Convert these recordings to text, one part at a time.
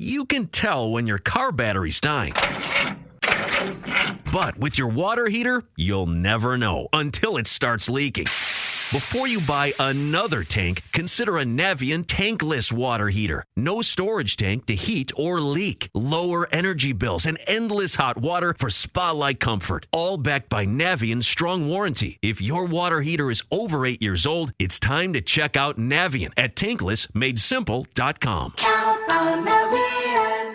You can tell when your car battery's dying. But with your water heater, you'll never know until it starts leaking. Before you buy another tank, consider a Navien tankless water heater. No storage tank to heat or leak. Lower energy bills and endless hot water for spa-like comfort. All backed by Navien's strong warranty. If your water heater is over 8 years old, it's time to check out Navien at tanklessmadesimple.com. Count on Navien.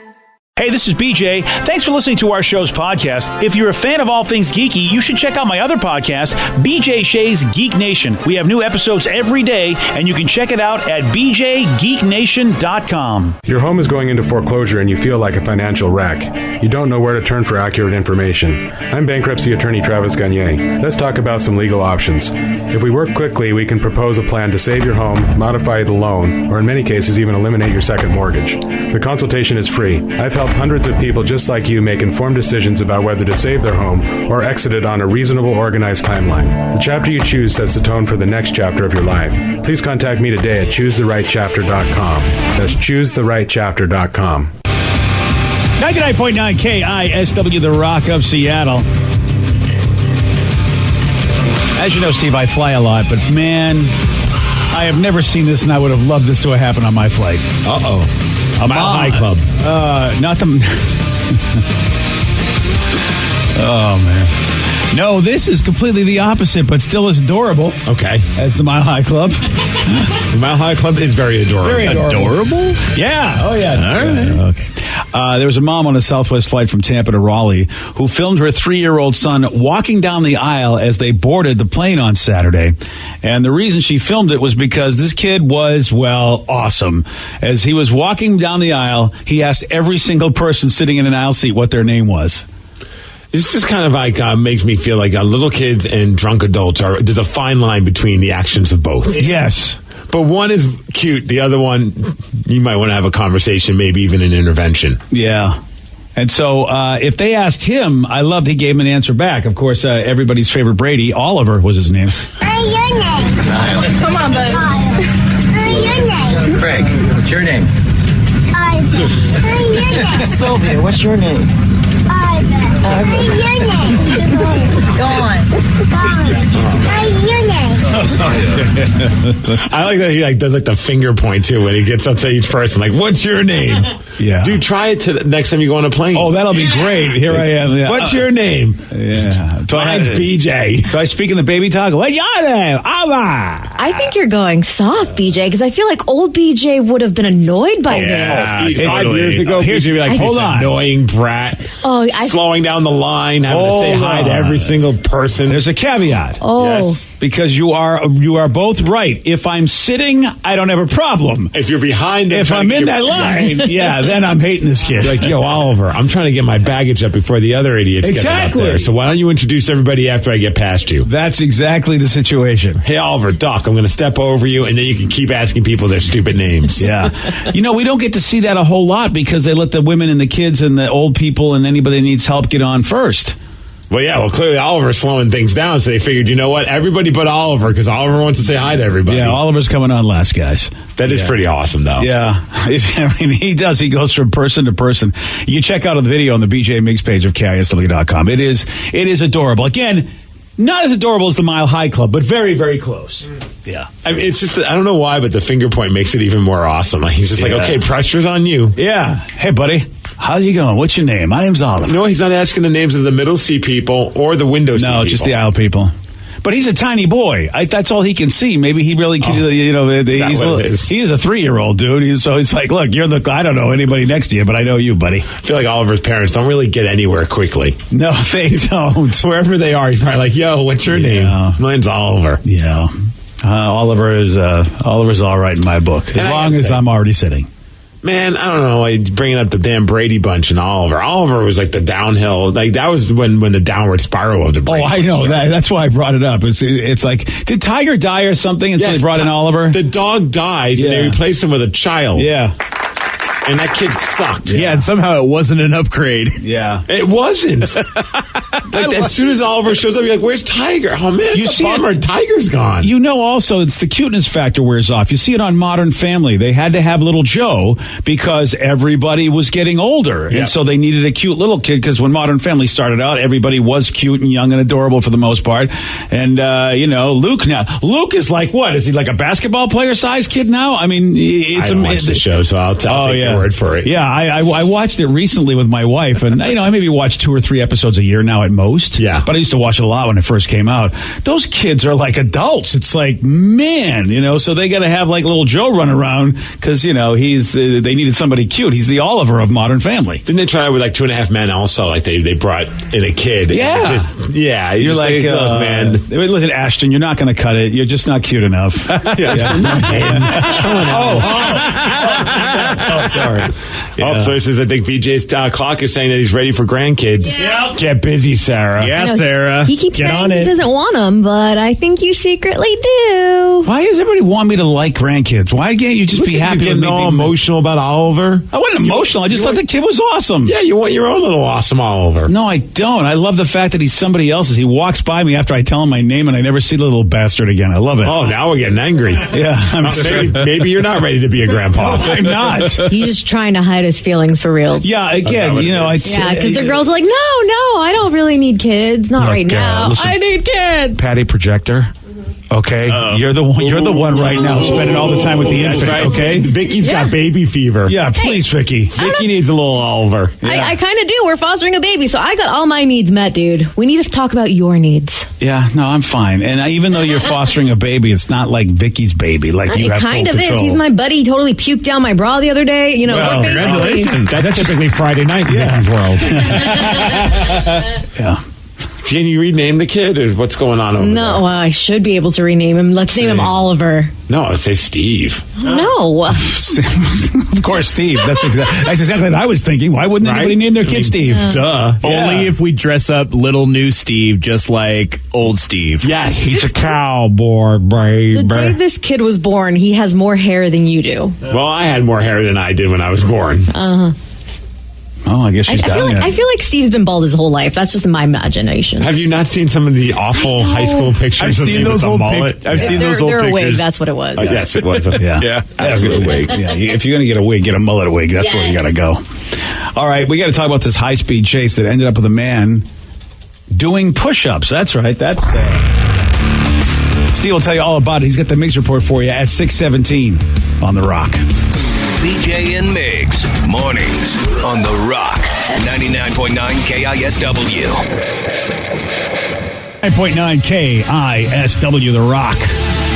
Hey, this is BJ. Thanks for listening to our show's podcast. If you're a fan of all things geeky, you should check out my other podcast, BJ Shea's Geek Nation. We have new episodes every day, and you can check it out at bjgeeknation.com. Your home is going into foreclosure and you feel like a financial wreck. You don't know where to turn for accurate information. I'm bankruptcy attorney Travis Gagne. Let's talk about some legal options. If we work quickly, we can propose a plan to save your home, modify the loan, or in many cases even eliminate your second mortgage. The consultation is free. I've helped hundreds of people just like you make informed decisions about whether to save their home or exit it on a reasonable, organized timeline. The chapter you choose sets the tone for the next chapter of your life. Please contact me today at choosetherightchapter.com. That's choosetherightchapter.com. 99.9 KISW, The Rock of Seattle. As you know, Steve, I fly a lot, but man, I have never seen this, and I would have loved this to have happened on my flight. Uh-oh. A Mile High Club. Not the... Oh, man. No, this is completely the opposite, but still as adorable. Okay. As the Mile High Club. The Mile High Club is very adorable. Very adorable? Yeah. Oh, yeah. All right. Okay. There was a mom on a Southwest flight from Tampa to Raleigh who filmed her 3-year-old son walking down the aisle as they boarded the plane on Saturday. And the reason she filmed it was because this kid was, well, awesome. As he was walking down the aisle, he asked every single person sitting in an aisle seat what their name was. This just kind of like makes me feel like little kids and drunk adults there's a fine line between the actions of both. Yes. But one is cute. The other one, you might want to have a conversation, maybe even an intervention. Yeah. And so if they asked him, I loved he gave him an answer back. Of course, everybody's favorite Brady, Oliver was his name. Your name. Come on, bud. Your name. Craig, what's your name? Your name. Sylvia, what's your name? Your name. Go on. Your name. Oh, sorry. I like that he does the finger point too when he gets up to each person. Like, what's your name? Yeah. Dude, try it next time you go on a plane. Oh, that'll be great. Here I am. Yeah. What's your name? Yeah. Mine's BJ. Do I speak in the baby talk? What's your name? I think you're going soft, BJ, because I feel like old BJ would have been annoyed by this. 5 years ago, here's BJ like, hold this on. annoying brat. Oh, slowing down the line, having to say hi to every single person. There's a caveat. Oh. Yes. Because you are both right. If I'm sitting, I don't have a problem. If you're behind them, if I'm in that line, yeah, then I'm hating this kid. Like, yo, Oliver, I'm trying to get my baggage up before the other idiots get it up there. So why don't you introduce everybody after I get past you? That's exactly the situation. Hey, Oliver, Doc, I'm going to step over you, and then you can keep asking people their stupid names. Yeah. We don't get to see that a whole lot because they let the women and the kids and the old people and anybody that needs help get on first. Well, clearly Oliver's slowing things down, so they figured, you know what, everybody but Oliver, because Oliver wants to say hi to everybody. Yeah, Oliver's coming on last, guys. That is pretty awesome, though. Yeah. I mean, he does. He goes from person to person. You check out the video on the BJ Mix page of KISW.com. It is adorable. Again, not as adorable as the Mile High Club, but very, very close. Yeah. I mean, it's just, I don't know why, but the finger point makes it even more awesome. Like, he's just like, okay, pressure's on you. Yeah. Hey, buddy. How's you going? What's your name? My name's Oliver. No, he's not asking the names of the middle seat people or the window seat people. No, just the aisle people. But he's a tiny boy. That's all he can see. Maybe he really can, he's a 3-year-old dude. So he's like, look, I don't know anybody next to you, but I know you, buddy. I feel like Oliver's parents don't really get anywhere quickly. No, they don't. Wherever they are, he's probably like, yo, what's your name? Mine's Oliver. Yeah. Oliver's all right in my book, as long as I'm already sitting. Man, I don't know. Bringing up the damn Brady Bunch and Oliver. Oliver was like the downhill. Like, that was when the downward spiral of the Brady Bunch. I know. That's why I brought it up. It's like, did Tiger die or something? And so they brought in Oliver? The dog died, and they replaced him with a child. Yeah. And that kid sucked. Yeah, and somehow it wasn't an upgrade. Yeah. It wasn't. As soon as Oliver shows up, you're like, where's Tiger? Oh, man, it's a bummer. Tiger's gone. You know, also, it's the cuteness factor wears off. You see it on Modern Family. They had to have little Joe because everybody was getting older. Yep. And so they needed a cute little kid because when Modern Family started out, everybody was cute and young and adorable for the most part. And, Luke Luke is like, what? Is he like a basketball player size kid now? I mean, it's I don't watch the show, so I'll take your word for it. Yeah, I watched it recently with my wife, and I maybe watch 2 or 3 episodes a year now at most. Yeah, but I used to watch it a lot when it first came out. Those kids are like adults. It's like, man, so they got to have like little Joe run around because he's they needed somebody cute. He's the Oliver of Modern Family. Didn't they try it with like 2.5 Men also? Like they brought in a kid. Yeah, you're like, look, man. Listen, Ashton, you're not going to cut it. You're just not cute enough. Someone else. Oh, sorry. Yeah. So he says, I think BJ's clock is saying that he's ready for grandkids. Yeah. Get busy, Sarah. Yeah, Sarah. He keeps saying he doesn't want them, but I think you secretly do. Why does everybody want me to like grandkids? Why can't you just be happy? You're getting all emotional about Oliver. I wasn't emotional. I just thought the kid was awesome. Yeah, you want your own little awesome Oliver. No, I don't. I love the fact that he's somebody else's. He walks by me after I tell him my name, and I never see the little bastard again. I love it. Oh, now we're getting angry. Yeah, maybe you're not ready to be a grandpa. I'm not. He's just trying to hide his feelings for real. Yeah, again, because the girls are like, no, I don't really need kids. Not right now. Listen, I need kids. Patty projector. Okay, you're the one right now spending all the time with the infant. Right. Okay, Vicky's got baby fever. Yeah, please, Vicky. Vicky needs a little Oliver. Yeah. I kind of do. We're fostering a baby, so I got all my needs met, dude. We need to talk about your needs. Yeah, no, I'm fine. And even though you're fostering a baby, it's not like Vicky's baby. Like you have full control. It kind of is. He's my buddy. He totally puked down my bra the other day. Congratulations. That's typically Friday night in Vicky's world. Yeah. Can you rename the kid, or what's going on over there? No, well, I should be able to rename him. Let's name him Oliver. No, I'd say Steve. No. Of course, Steve. That's exactly what I was thinking. Why wouldn't anybody name their kid Steve? Duh. Only if we dress up little new Steve just like old Steve. Yes, he's a cowboy, baby. The day this kid was born, he has more hair than you do. Well, I had more hair than I did when I was born. Oh, I guess she's done it. I feel like Steve's been bald his whole life. That's just my imagination. Have you not seen some of the awful high school pictures of me with the mullet? I've seen those old they're pictures. A wig, that's what it was. Yes, it was. Yeah. Absolute wig. Yeah, if you're going to get a wig, get a mullet wig. That's where you got to go. All right, we got to talk about this high-speed chase that ended up with a man doing push-ups. That's right. That's Steve will tell you all about it. He's got the Mix Report for you at 6:17 on The Rock. BJ and Migs, mornings on The Rock, 99.9 KISW. 9.9 KISW, The Rock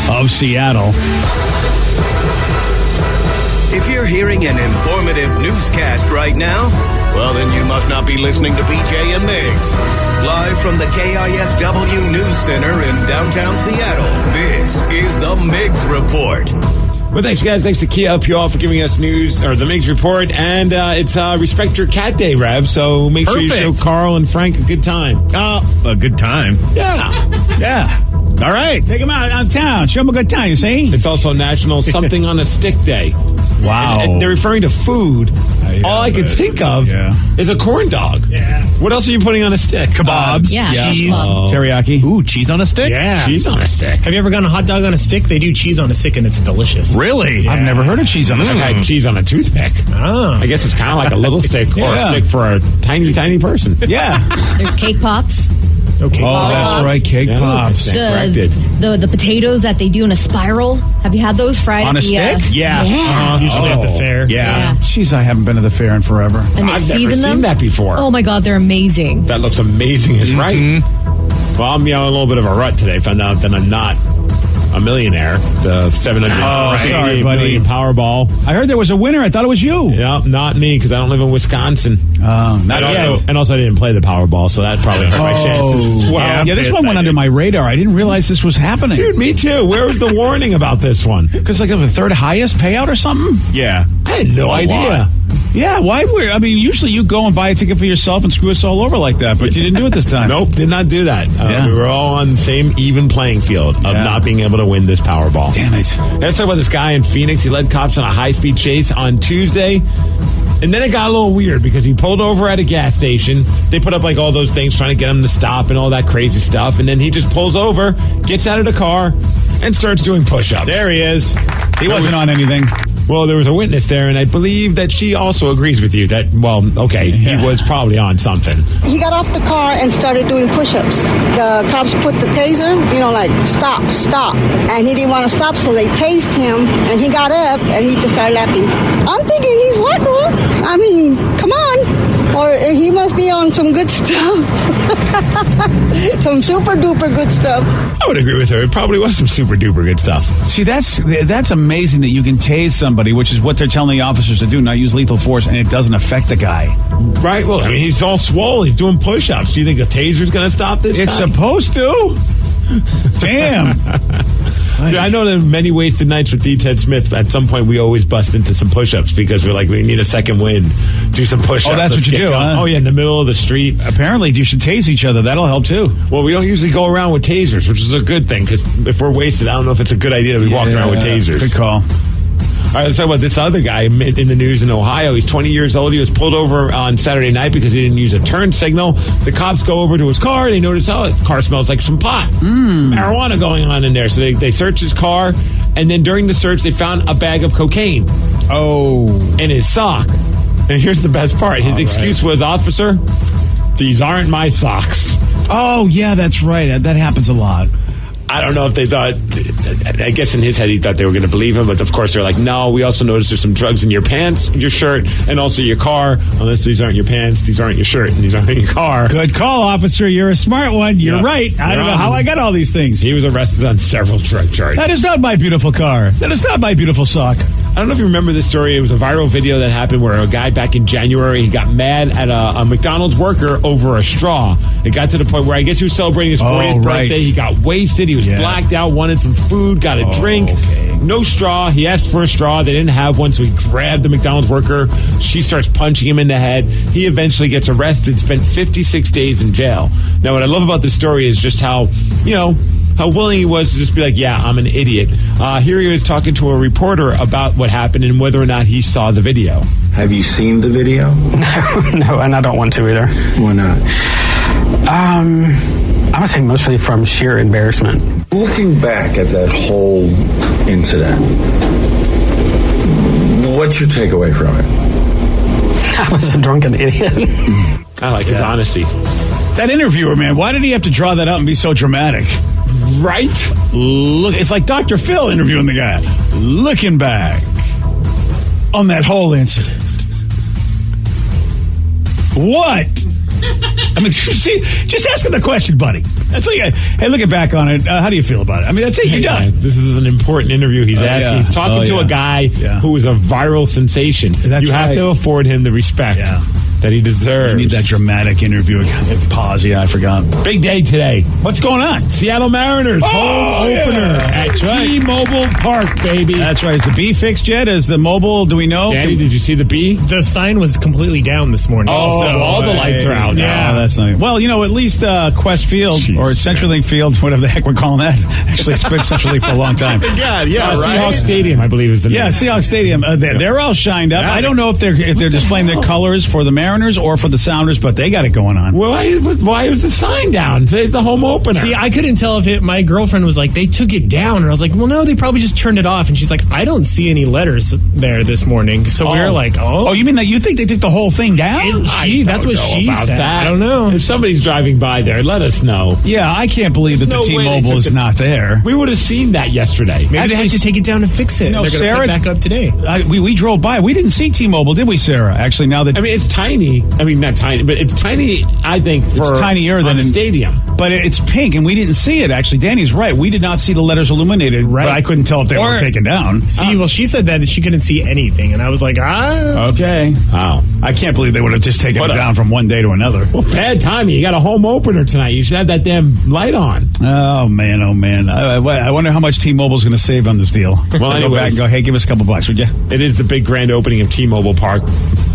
of Seattle. If you're hearing an informative newscast right now, well, then you must not be listening to BJ and Migs. Live from the KISW News Center in downtown Seattle, this is the Migs Report. Well, thanks, guys. Thanks to Kia Pure for giving us news, or the Migs Report. And it's Respect Your Cat Day, Rev. So make sure you show Carl and Frank a good time. A good time? Yeah. All right. Take them out town. Show them a good time, you see? It's also National Something on a Stick Day. Wow. And they're referring to food. All I could think of is a corn dog. Yeah. What else are you putting on a stick? Kebabs. Cheese. Teriyaki. Ooh, cheese on a stick? Yeah. Cheese on a stick. Have you ever gotten a hot dog on a stick? They do cheese on a stick, and it's delicious. Really? I've never heard of cheese on a stick. I've had cheese on a toothpick. Oh. I guess it's kind of like a little stick or a stick for a tiny, tiny person. Yeah. There's cake pops. Okay. Oh, that's right. Cake pops. Corrected. The potatoes that they do in a spiral. Have you had those fried? On a stick? Yeah. Usually at the fair. Yeah. Jeez, I haven't been to the fair in forever. And they I've season never them. seen that before. Oh my God, they're amazing. That looks amazing is right. Well, I'm in a little bit of a rut today. Found out that I'm not a millionaire. The 768 million Powerball. I heard there was a winner. I thought it was you. Yeah, not me, because I don't live in Wisconsin. Not yet. And also I didn't play the Powerball, so that probably hurt my chances as well. Yeah, this one went under my radar. I didn't realize this was happening. Dude, me too. Where was the warning about this one? Because like the third highest payout or something? Yeah. I had no idea. Yeah, why would... I mean, usually you go and buy a ticket for yourself and screw us all over like that, but you didn't do it this time. Nope, did not do that. We were all on the same even playing field of not being able to win this Powerball. Damn it. Let's talk about this guy in Phoenix. He led cops on a high-speed chase on Tuesday. And then it got a little weird because he pulled over at a gas station. They put up like all those things trying to get him to stop and all that crazy stuff. And then he just pulls over, gets out of the car, and starts doing push-ups. There he is. He wasn't on anything. Well, there was a witness there, and I believe that she also agrees with you that, well, okay, he was probably on something. He got off the car and started doing push-ups. The cops put the taser, like, stop, stop. And he didn't want to stop, so they tased him, and he got up, and he just started laughing. I'm thinking he's wacko. I mean, come on. Or he must be on some good stuff. Some super-duper good stuff. I would agree with her. It probably was some super-duper good stuff. See, that's amazing that you can tase somebody, which is what they're telling the officers to do, not use lethal force, and it doesn't affect the guy. Right. Well, I mean, he's all swollen. He's doing push-ups. Do you think a taser's going to stop this It's guy? supposed to. Damn. Yeah, I know that in many wasted nights with D. Ted Smith, at some point we always bust into some push-ups because we're like, we need a second wind. Do some push-ups. Oh, that's what you do, huh? Oh, yeah, in the middle of the street. Apparently, you should tase each other. That'll help, too. Well, we don't usually go around with tasers, which is a good thing, because if we're wasted, I don't know if it's a good idea to be walking around with tasers. Good call. All right, let's talk about this other guy in the news in Ohio. He's 20 years old. He was pulled over on Saturday night because he didn't use a turn signal. The cops go over to his car. They notice, the car smells like some pot. Some marijuana going on in there. So they search his car, and then during the search, they found a bag of cocaine. Oh. In his sock. And here's the best part. His excuse was, officer, these aren't my socks. Oh, yeah, that's right. That happens a lot. I don't know if they thought, I guess in his head he thought they were going to believe him, but of course they're like, no, we also noticed there's some drugs in your pants, your shirt, and also your car. Unless these aren't your pants, these aren't your shirt, and these aren't your car. Good call, officer. You're a smart one. You're right. I don't know how I got all these things. He was arrested on several drug charges. That is not my beautiful car. That is not my beautiful sock. I don't know if you remember this story. It was a viral video that happened where a guy back in January, he got mad at a McDonald's worker over a straw. It got to the point where I guess he was celebrating his 40th birthday. He got wasted. He was blacked out, wanted some food, got a drink. Okay. No straw. He asked for a straw. They didn't have one, so he grabbed the McDonald's worker. She starts punching him in the head. He eventually gets arrested, spent 56 days in jail. Now, what I love about this story is just how willing he was to just be like, yeah, I'm an idiot. Here he is talking to a reporter about what happened and whether or not he saw the video. Have you seen the video? No, and I don't want to either. Why not? I would say mostly from sheer embarrassment. Looking back at that whole incident, what's your takeaway from it? I was a drunken idiot. I like his honesty. That interviewer, man, why did he have to draw that out and be so dramatic? Right? Look, it's like Dr. Phil interviewing the guy. Looking back on that whole incident. What? I mean, see, just ask him the question, buddy. That's what you got. Hey, looking back on it, how do you feel about it? I mean, that's it. You're done. This is an important interview he's asking. Yeah. He's talking to a guy who is a viral sensation. You have to afford him the respect that he deserves. You need that dramatic interview. Pause. Yeah, I forgot. Big day today. What's going on? Seattle Mariners home opener at T-Mobile Park, baby. That's right. Is the B fixed yet? Is the mobile? Do we know? Danny, did you see the B? The sign was completely down this morning. Oh, so all the lights are out now. Yeah, that's not. Well, at least Quest Field or CenturyLink Field, whatever the heck we're calling that. Actually, it's been CenturyLink for a long time. God, Seahawks Stadium, I believe is the name. Yeah, Seahawks Stadium. They're all shined up. I don't know if they're displaying their colors for the Mariners or for the Sounders, but they got it going on. Well, why was the sign down? Today's the home opener. See, I couldn't tell if my girlfriend was like, they took it down. And I was like, well, no, they probably just turned it off. And she's like, I don't see any letters there this morning. So we were like, oh. Oh, you mean that you think they took the whole thing down? That's what she said. That. I don't know. If somebody's driving by there, let us know. Yeah, I can't believe that the T-Mobile is not there. We would have seen that yesterday. Maybe they had to take it down and fix it. No, they're Sarah, put it back up today. We drove by. We didn't see T-Mobile, did we, Sarah? Actually, now that it's tiny. I mean, not tiny, but it's tiny. I think it's tinier than a stadium. But it's pink, and we didn't see it. Actually, Danny's right. We did not see the letters illuminated. Right. But I couldn't tell if they were taken down. See, well, she said that she couldn't see anything, and I was like, Okay. Wow. I can't believe they would have just taken it down from one day to another. Well, bad timing. You got a home opener tonight. You should have that damn light on. Oh, man. I wonder how much T-Mobile's going to save on this deal. Well, I'll go back and go, hey, give us a couple bucks, would you? It is the big grand opening of T-Mobile Park.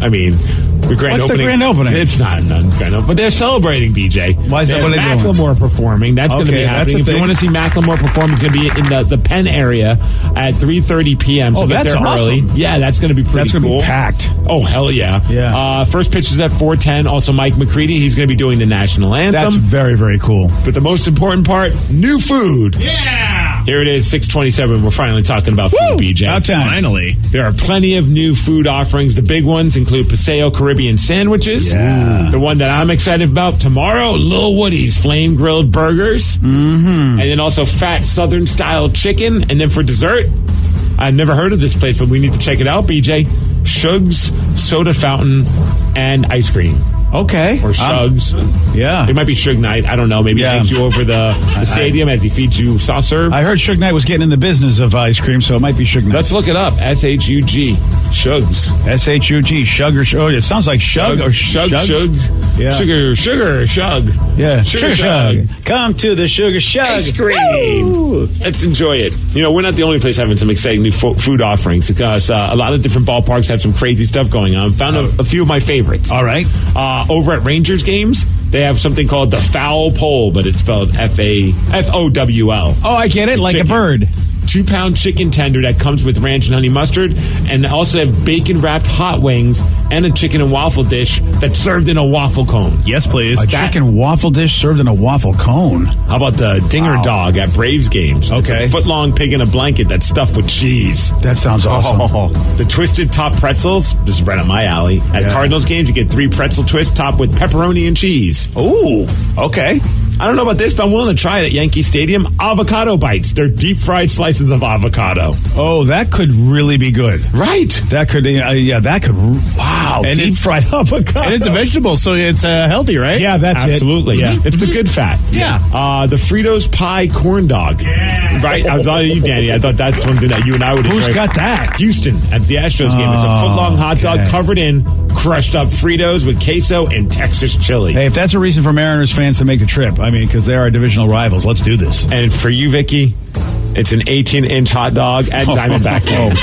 I mean, the grand What's opening. the grand opening? It's not a grand opening, but they're celebrating, BJ. Why is that what they're doing? Macklemore performing. That's going to be happening. If you want to see Macklemore perform, it's going to be in the Penn area at 3:30 p.m. So get that's there awesome. early. Yeah, that's going to be pretty cool. That's going to be packed. Oh, hell yeah. Yeah. First pitch is at 4:10. Also, Mike McCready. He's going to be doing the national anthem. That's very, very cool. But the most important part, new food. Yeah! Here it is, 6:27. We're finally talking about food, BJ. About time. Finally. There are plenty of new food offerings. The big ones include Paseo Caribbean sandwiches. Yeah. The one that I'm excited about tomorrow, Lil Woody's flame grilled burgers. Mm-hmm. And then also fat Southern style chicken. And then for dessert, I've never heard of this place, but we need to check it out, BJ. Shug's Soda Fountain and ice cream. Okay. Or Shug's. Yeah. It might be Suge Knight. I don't know. Maybe he takes you over the stadium as he feeds you soft serve. I heard Suge Knight was getting in the business of ice cream, so it might be Suge Knight. Let's look it up. S-H-U-G. Shug's. S-H-U-G. Sugar. Oh, it sounds like Shug or Shug. Yeah. Sugar, Shug. Yeah. Sugar Shug. Come to the Sugar Shug. Ice cream. Woo! Let's enjoy it. You know, we're not the only place having some exciting new food offerings because a lot of different ballparks have some crazy stuff going on. Found a few of my favorites. All right. Over at Rangers games, they have something called the foul pole, but it's spelled F-A-F-O-W-L. Oh, I get it. Like a bird. 2-pound chicken tender that comes with ranch and honey mustard, and also have bacon wrapped hot wings and a chicken and waffle dish that's served in a waffle cone. Yes, please. A chicken waffle dish served in a waffle cone. How about the dinger dog at Braves games? Okay. It's a foot-long pig in a blanket that's stuffed with cheese. That sounds awesome. The twisted top pretzels, this is right up my alley. At Cardinals games, you get 3 pretzel twists topped with pepperoni and cheese. Ooh, okay. I don't know about this, but I'm willing to try it at Yankee Stadium. Avocado bites. They're deep-fried slices of avocado. Oh, that could really be good. Right. That could, that could, wow. And deep-fried avocado. And it's a vegetable, so it's healthy, right? Yeah, that's Absolutely. it. Yeah. It's a good fat. Yeah. The Fritos Pie Corn Dog. Yeah. Right? I was on you, Danny. I thought that's something that you and I would enjoy. Who's got that? Houston at the Astros game. It's a foot-long hot dog covered in crushed up Fritos with queso and Texas chili. Hey, if that's a reason for Mariners fans to make the trip, I mean, because they're our divisional rivals, let's do this. And for you, Vicky, it's an 18-inch hot dog at Diamondback games.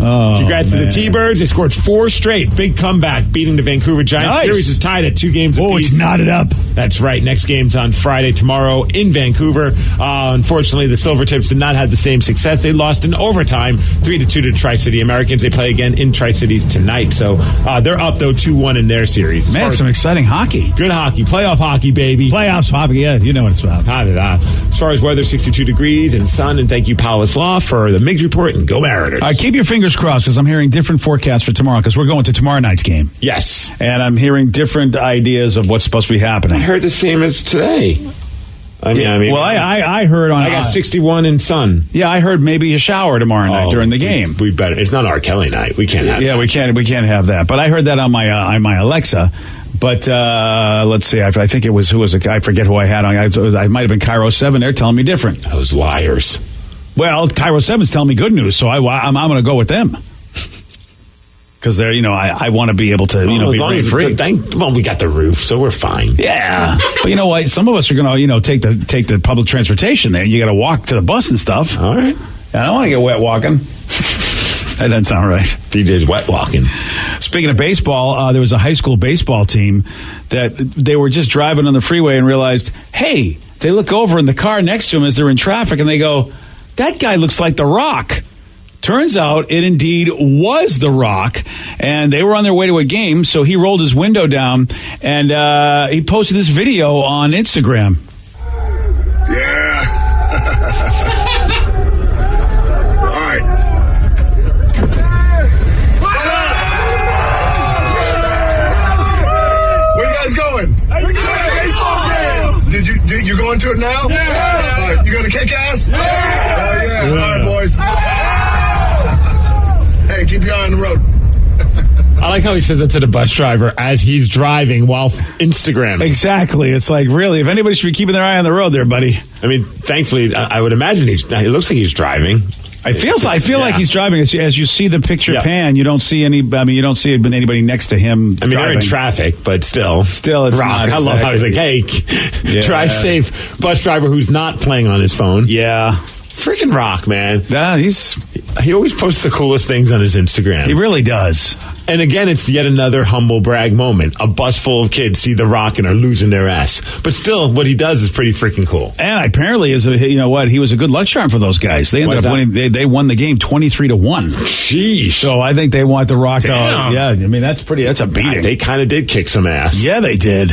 Congrats to the T-Birds. They scored 4 straight. Big comeback, beating the Vancouver Giants. Nice. Series is tied at 2 games apiece. Oh, it's knotted up. That's right. Next game's on Friday, tomorrow in Vancouver. Unfortunately, the Silvertips did not have the same success. They lost in overtime, 3-2 to Tri-City Americans. They play again in Tri-Cities tonight. So they're up, though, 2-1 in their series. Man, some exciting hockey. Good hockey. Playoff hockey, baby. Playoffs hockey, yeah. You know what it's about. As far as weather, 62 degrees and sun. And thank you, Powis Law, for the Migs Report. And go Mariners. Keep your fingers crossed, because I'm hearing different forecasts for tomorrow, because we're going to tomorrow night's game. Yes. And I'm hearing different ideas of what's supposed to be happening. I heard the same as today. I heard on. I got 61 in sun. Yeah, I heard maybe a shower tomorrow night during the game. We better. It's not R. Kelly night. We can't have. Yeah, that. we can't have that. But I heard that on my Alexa. But let's see. I think it was, who was it? I forget who I had on. I might have been Cairo 7. They're telling me different. Those liars. Well, Cairo 7's telling me good news, so I'm going to go with them. Because they're, I want to be able to, be rain free. Well, we got the roof, so we're fine. Yeah, but you know what? Some of us are going to, take the public transportation there. You got to walk to the bus and stuff. All right. I don't want to get wet walking. That doesn't sound right. DJ's wet walking. Speaking of baseball, there was a high school baseball team that they were just driving on the freeway and realized, hey, they look over in the car next to them as they're in traffic and they go, that guy looks like The Rock. Turns out it indeed was The Rock, and they were on their way to a game, so he rolled his window down, and he posted this video on Instagram. Yeah. All right. Where you guys going? Did you going to it now? Yeah. All right, you going to kick ass? Yeah. Oh, yeah. All right, boys. Hey, keep your eye on the road. I like how he says that to the bus driver as he's driving while Instagramming. Exactly. It's like, really, if anybody should be keeping their eye on the road there, buddy. I mean, thankfully, I would imagine it looks like he's driving. I feel like he's driving. As you see the picture pan, you don't see you don't see anybody next to him. I mean, they're in traffic, but still, it's Rock. not. I love how he's like, "Hey, drive safe." Bus driver who's not playing on his phone. Yeah. Freaking Rock, man. Yeah, he always posts the coolest things on his Instagram. He really does. And again, it's yet another humble brag moment. A bus full of kids see The Rock and are losing their ass. But still, what he does is pretty freaking cool. And apparently, he was a good luck charm for those guys. They ended up winning. They won the game 23-1. Jeez. So I think they want The Rock to. Yeah, I mean that's a beating. They kind of did kick some ass. Yeah, they did.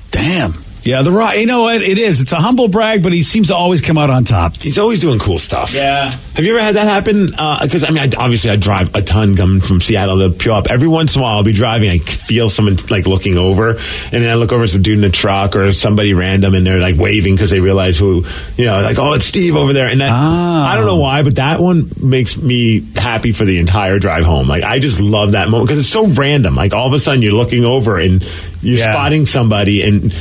Damn. Yeah, The Rock, you know what? It is. It's a humble brag, but he seems to always come out on top. He's always doing cool stuff. Yeah. Have you ever had that happen? Because, I drive a ton coming from Seattle to Puyallup. Every once in a while, I'll be driving. I feel someone, looking over. And then I look over, it's a dude in a truck or somebody random, and they're, waving because they realize who, oh, it's Steve over there. And that, I don't know why, but that one makes me happy for the entire drive home. I just love that moment because it's so random. All of a sudden, you're looking over and you're spotting somebody, and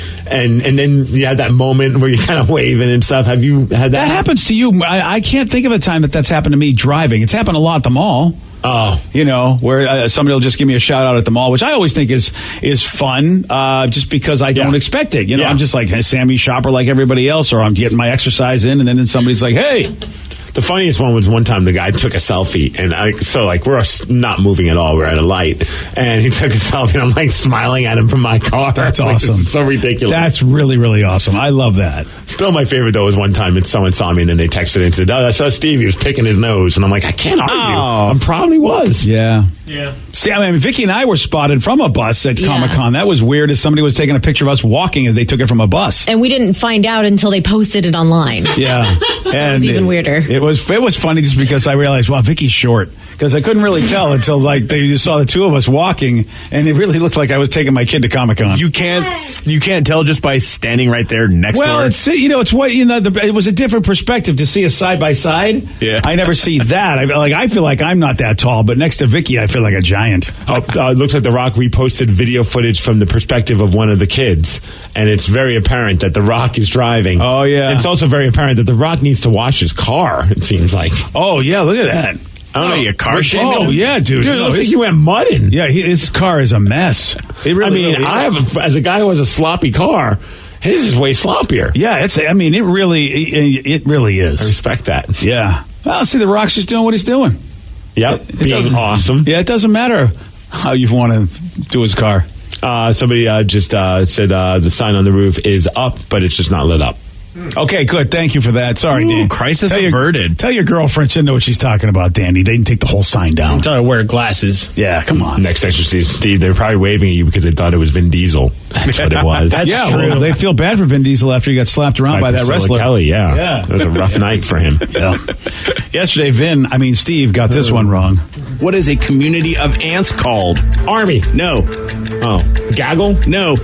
then you have that moment where you're kind of waving and stuff. Have you had that? That happens to you. I can't think of a time that's happened to me driving. It's happened a lot at the mall. Oh, where somebody will just give me a shout out at the mall, which I always think is fun, just because I don't expect it. I'm just like, hey, Sammy shopper like everybody else, or I'm getting my exercise in, and then somebody's like, hey. The funniest one was one time the guy took a selfie, and we're not moving at all. We're at a light, and he took a selfie, and I'm smiling at him from my car. That's awesome. This is so ridiculous. That's really, really awesome. I love that. Still, my favorite though was one time someone saw me, and then they texted and said, "Oh, I saw Steve. He was picking his nose," and I'm like, I can't argue. I probably was. Yeah. Yeah. See, Vicky and I were spotted from a bus at Comic-Con. That was weird, as somebody was taking a picture of us walking, and they took it from a bus. And we didn't find out until they posted it online. Yeah. So it was even weirder. It was funny just because I realized, wow, Vicky's short. Because I couldn't really tell until they just saw the two of us walking, and it really looked like I was taking my kid to Comic-Con. You can't tell just by standing right there next to her. Well, it was a different perspective to see us side by side. Yeah. I never see that. I feel like I'm not that tall, but next to Vicky, I feel like a giant. It looks like The Rock reposted video footage from the perspective of one of the kids, and it's very apparent that The Rock is driving. Oh, yeah. And it's also very apparent that The Rock needs to wash his car, it seems like. Oh, yeah, look at that. I don't know, your car shaving. Oh, yeah, dude. Dude, it looks like you went mudding. Yeah, his car is a mess. It really, as a guy who has a sloppy car, his is way sloppier. Yeah, it really is. I respect that. Yeah. Well, see, The Rock's just doing what he's doing. Yep, being awesome. Yeah, it doesn't matter how you want to do his car. Somebody just said the sign on the roof is up, but it's just not lit up. Okay, good. Thank you for that. Sorry, Dan. Crisis averted. Tell your girlfriend she knows what she's talking about, Danny. They didn't take the whole sign down. Tell her to wear glasses. Yeah, come on. Next section, Steve, they were probably waving at you because they thought it was Vin Diesel. That's what it was. That's true. Well, they feel bad for Vin Diesel after he got slapped around by that wrestler. Kelly, yeah. It was a rough night for him. Yeah. Yesterday, Steve got this one wrong. What is a community of ants called? Army. No. Oh. Gaggle? No.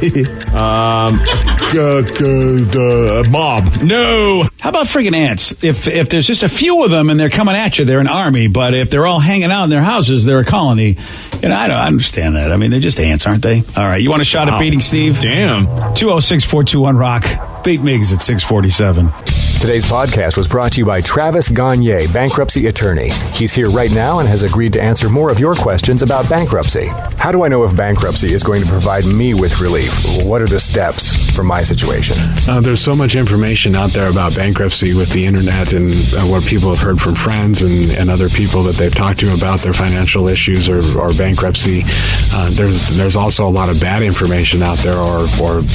Mob. No. How about friggin' ants? If there's just a few of them and they're coming at you, they're an army. But if they're all hanging out in their houses, they're a colony. I don't understand that. I mean, they're just ants, aren't they? All right. You want a shot at beating Steve? Damn. 206-421-ROCK. Beat Miggs at 647. Today's podcast was brought to you by Travis Gagne, bankruptcy attorney. He's here right now and has agreed to answer more of your questions about bankruptcy. How do I know if bankruptcy is going to provide me with relief? What are the steps for my situation? There's so much information out there about bankruptcy with the internet and what people have heard from friends and other people that they've talked to about their financial issues or bankruptcy. There's also a lot of bad information out there or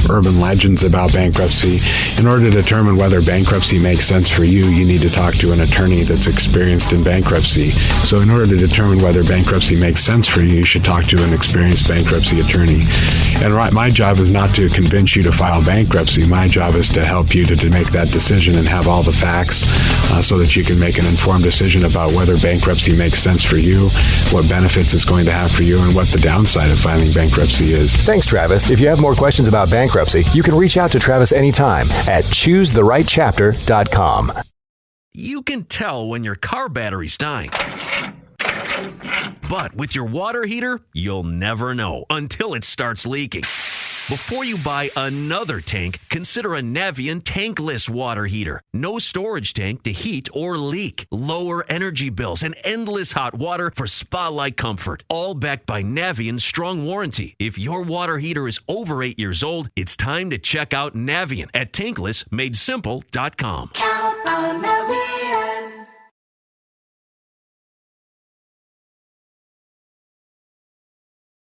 urban legends about bankruptcy. In order to determine whether bankruptcy makes sense for you, you need to talk to an attorney that's experienced in bankruptcy. So in order to determine whether bankruptcy makes sense for you, you should talk to an experienced bankruptcy attorney. And my job is not to convince you to file bankruptcy. My job is to help you to make that decision and have all the facts so that you can make an informed decision about whether bankruptcy makes sense for you, what benefits it's going to have for you, and what the downside of filing bankruptcy is. Thanks, Travis. If you have more questions about bankruptcy, you can reach out to Travis anytime at choosetherightchapter.com. You can tell when your car battery's dying. But with your water heater, you'll never know until it starts leaking. Before you buy another tank, consider a Navien tankless water heater. No storage tank to heat or leak. Lower energy bills and endless hot water for spa-like comfort. All backed by Navien's strong warranty. If your water heater is over 8 years old, it's time to check out Navien at tanklessmadesimple.com. Count on Navien.